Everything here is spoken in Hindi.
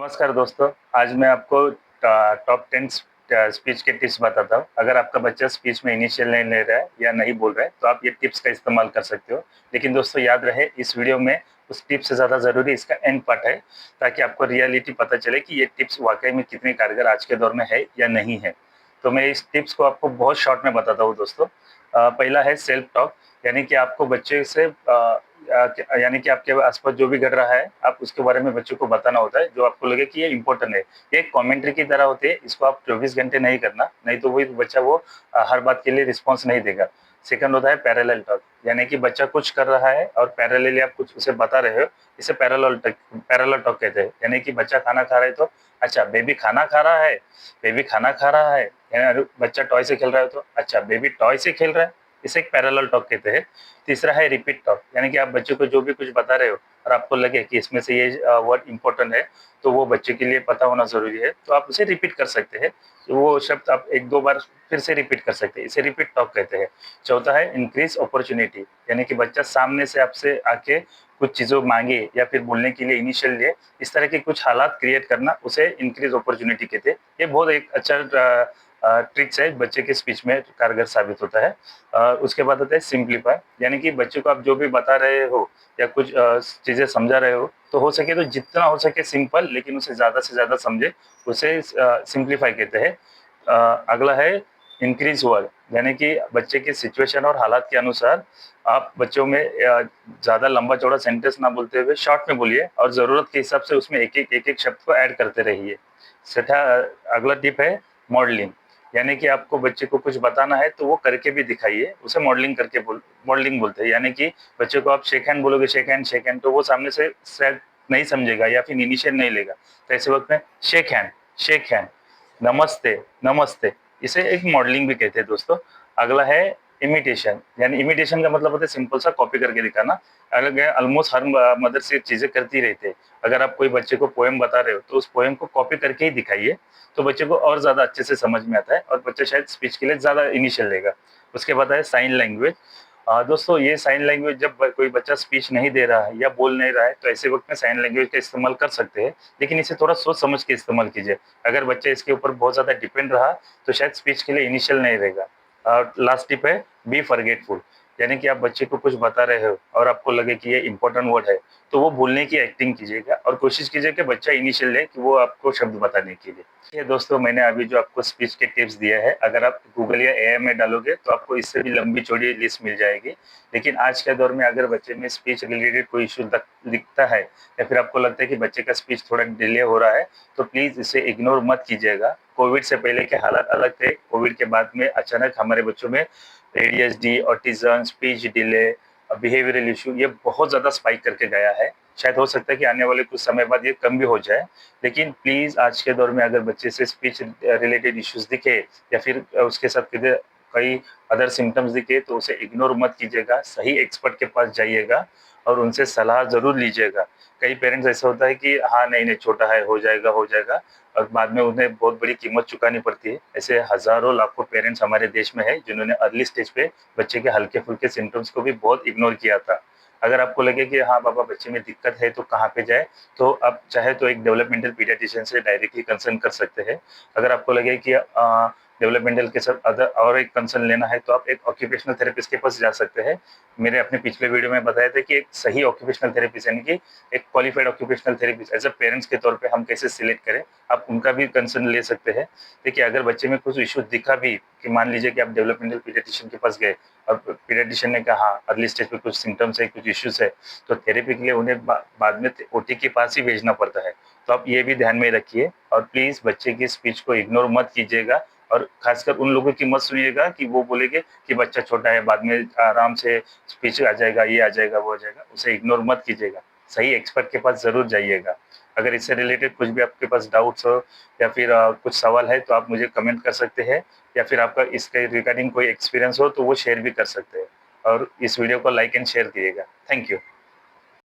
नमस्कार दोस्तों, आज मैं आपको टॉप 10 स्पीच के टिप्स बताता हूँ। अगर आपका बच्चा स्पीच में इनिशियल नहीं ले रहा है या नहीं बोल रहा है, तो आप ये टिप्स का इस्तेमाल कर सकते हो। लेकिन दोस्तों याद रहे, इस वीडियो में उस टिप्स से ज़्यादा ज़रूरी इसका एंड पार्ट है, ताकि आपको रियलिटी पता चले कि ये टिप्स वाक़ई में कितने कारगर आज के दौर में है या नहीं है। तो मैं इस टिप्स को आपको बहुत शॉर्ट में बताता हूँ दोस्तों। पहला है सेल्फ टॉक, यानी कि आपको बच्चे से यानी कि आपके आसपास जो भी घट रहा है, आप उसके बारे में बच्चों को बताना होता है, जो आपको लगे कि ये इम्पोर्टेंट है। ये एक कमेंट्री की तरह होती है, इसको आप 24 घंटे नहीं करना, नहीं तो वही बच्चा वो हर बात के लिए रिस्पॉन्स नहीं देगा। सेकंड होता है पैरेलल टॉक, यानी कि बच्चा कुछ कर रहा है और पैरेलली आप कुछ उसे बता रहे हो, इसे पैरेलल टॉक कहते हैं। यानी कि बच्चा खाना खा रहा है तो अच्छा बेबी खाना खा रहा है, बेबी खाना खा रहा है। यानी बच्चा टॉय से खेल रहा है तो अच्छा बेबी टॉय से खेल रहा है, इसे एक पैरेलल टॉक कहते हैं। तीसरा है रिपीट टॉक, यानी कि आप बच्चे को जो भी कुछ बता रहे हो और आपको लगे कि इसमें से ये वर्ड इंपॉर्टेंट है, तो वो बच्चे के लिए पता होना ज़रूरी है, तो आप उसे रिपीट कर सकते हैं। तो वो शब्द आप 1-2 बार फिर से रिपीट कर सकते हैं, इसे रिपीट टॉक कहते हैं। चौथा है इंक्रीज अपॉर्चुनिटी, यानी कि बच्चा सामने से आपसे आके कुछ चीज़ों माँगे या फिर बोलने के लिए इनिशियल ले, इस तरह के कुछ हालात क्रिएट करना, उसे इंक्रीज अपॉर्चुनिटी कहते हैं। ये बहुत एक अच्छा ट्रिक्स है, बच्चे के स्पीच में कारगर साबित होता है। उसके बाद आता है सिंप्लीफाई, यानी कि बच्चे को आप जो भी बता रहे हो या कुछ चीज़ें समझा रहे हो, तो हो सके तो जितना हो सके सिंपल, लेकिन उसे ज़्यादा से ज़्यादा समझे, उसे सिंप्लीफाई कहते हैं। अगला है इंक्रीज वर्ड, यानी कि बच्चे की सिचुएशन और हालात के अनुसार आप बच्चों में ज़्यादा लंबा चौड़ा सेंटेंस ना बोलते हुए शॉर्ट में बोलिए, और ज़रूरत के हिसाब से उसमें एक-एक शब्द को ऐड करते रहिए। छठा अगला टिप है मॉडलिंग, यानी कि आपको बच्चे को कुछ बताना है तो वो करके भी दिखाइए, उसे मॉडलिंग बोलते हैं। यानी कि बच्चे को आप शेक हैंड बोलोगे, शेक हैंड, तो वो सामने से शायद नहीं समझेगा या फिर इनिशिएट नहीं लेगा। तो ऐसे वक़्त में शेक हैंड, नमस्ते, नमस्ते, इसे एक मॉडलिंग भी कहते हैं दोस्तों। अगला है इमिटेशन, यानी इमिटेशन का मतलब होता है सिंपल सा कॉपी करके दिखाना। अलग है, ऑलमोस्ट हर मदर्स ये चीज़ें करती रहते हैं। अगर आप कोई बच्चे को पोएम बता रहे हो, तो उस पोएम को कॉपी करके ही दिखाइए, तो बच्चे को और ज़्यादा अच्छे से समझ में आता है और बच्चा शायद स्पीच के लिए ज़्यादा इनिशियल लेगा। उसके बाद है साइन लैंग्वेज। दोस्तों ये साइन लैंग्वेज, जब कोई बच्चा स्पीच नहीं दे रहा है या बोल नहीं रहा है, तो ऐसे वक़्त में साइन लैंग्वेज का इस्तेमाल कर सकते हैं, लेकिन इसे थोड़ा सोच समझ के इस्तेमाल कीजिए। अगर बच्चा इसके ऊपर बहुत ज़्यादा डिपेंड रहा, तो शायद स्पीच के लिए इनिशियल नहीं रहेगा। लास्ट टिप है बी फॉरगेटफुल, यानी कि आप बच्चे को कुछ बता रहे हो और आपको लगे कि ये इंपॉर्टेंट वर्ड है, तो वो भूलने की एक्टिंग कीजिएगा और कोशिश कीजिए कि बच्चा इनिशियल ले कि वो आपको शब्द बताने के लिए। ये दोस्तों मैंने अभी जो आपको स्पीच के टिप्स दिए हैं, अगर आप गूगल या एआई में डालोगे तो आपको इससे भी लंबी चौड़ी लिस्ट मिल जाएगी। लेकिन आज के दौर में अगर बच्चे में स्पीच रिलेटेड कोई इश्यू दिखता है या फिर आपको लगता है कि बच्चे का स्पीच थोड़ा डिले हो रहा है, तो प्लीज़ इसे इग्नोर मत कीजिएगा। कोविड से पहले के हालात अलग थे, कोविड के बाद में अचानक हमारे बच्चों में ADHD, autism, speech delay, behavioural issue ये बहुत ज़्यादा स्पाइक करके गया है। शायद हो सकता है कि आने वाले कुछ समय बाद ये कम भी हो जाए, लेकिन प्लीज़ आज के दौर में अगर बच्चे से स्पीच रिलेटेड इश्यूज़ दिखे या फिर उसके साथ कई अदर सिम्पटम्स दिखे, तो उसे इग्नोर मत कीजिएगा, सही एक्सपर्ट के पास जाइएगा और उनसे सलाह ज़रूर लीजिएगा। कई पेरेंट्स ऐसा होता है कि हाँ, नहीं-नहीं छोटा है, हो जाएगा और बाद में उन्हें बहुत बड़ी कीमत चुकानी पड़ती है। ऐसे हज़ारों लाखों पेरेंट्स हमारे देश में हैं, जिन्होंने अर्ली स्टेज पे बच्चे के हल्के-फुल्के सिम्पटम्स को भी बहुत इग्नोर किया था। अगर आपको लगे कि हाँ, बाबा बच्चे में दिक्कत है तो कहाँ पे जाएँ, तो आप चाहे तो एक डेवलपमेंटल पीडियाट्रिशियन से डायरेक्टली कंसल्ट कर सकते हैं। अगर आपको लगे कि डेवलपमेंटल के साथ अदर और एक कंसर्न लेना है, तो आप एक ऑक्यूपेशनल थेरेपिस्ट के पास जा सकते हैं। मैंने अपने पिछले वीडियो में बताया था कि एक सही ऑक्यूपेशनल थेरेपिस्ट, यानी कि एक qualified occupational therapist as a parents के तौर पे हम कैसे सिलेक्ट करें, आप उनका भी कंसर्न ले सकते हैं। देखिए, अगर बच्चे में कुछ इश्यू दिखा भी, कि मान लीजिए कि आप डेवलपमेंटल पीडियाट्रिशियन के पास गए और पीडियाट्रिशियन ने कहा हाँ, अर्ली स्टेज पे कुछ सिम्पटम्स है, कुछ इश्यूज़ है, तो थेरेपी के लिए उन्हें बाद में ओटी के पास ही भेजना पड़ता है। तो आप ये भी ध्यान में रखिए और प्लीज़ बच्चे की स्पीच को इग्नोर मत कीजिएगा, और खासकर उन लोगों की मत सुनिएगा कि वो बोलेंगे कि बच्चा छोटा है, बाद में आराम से स्पीच आ जाएगा, ये आ जाएगा, वो आ जाएगा, उसे इग्नोर मत कीजिएगा। सही एक्सपर्ट के पास ज़रूर जाइएगा। अगर इससे रिलेटेड कुछ भी आपके पास डाउट्स हो या फिर कुछ सवाल है, तो आप मुझे कमेंट कर सकते हैं, या फिर आपका इसके रिगार्डिंग कोई एक्सपीरियंस हो तो वो शेयर भी कर सकते हैं, और इस वीडियो को लाइक एंड शेयर कीजिएगा। Thank you.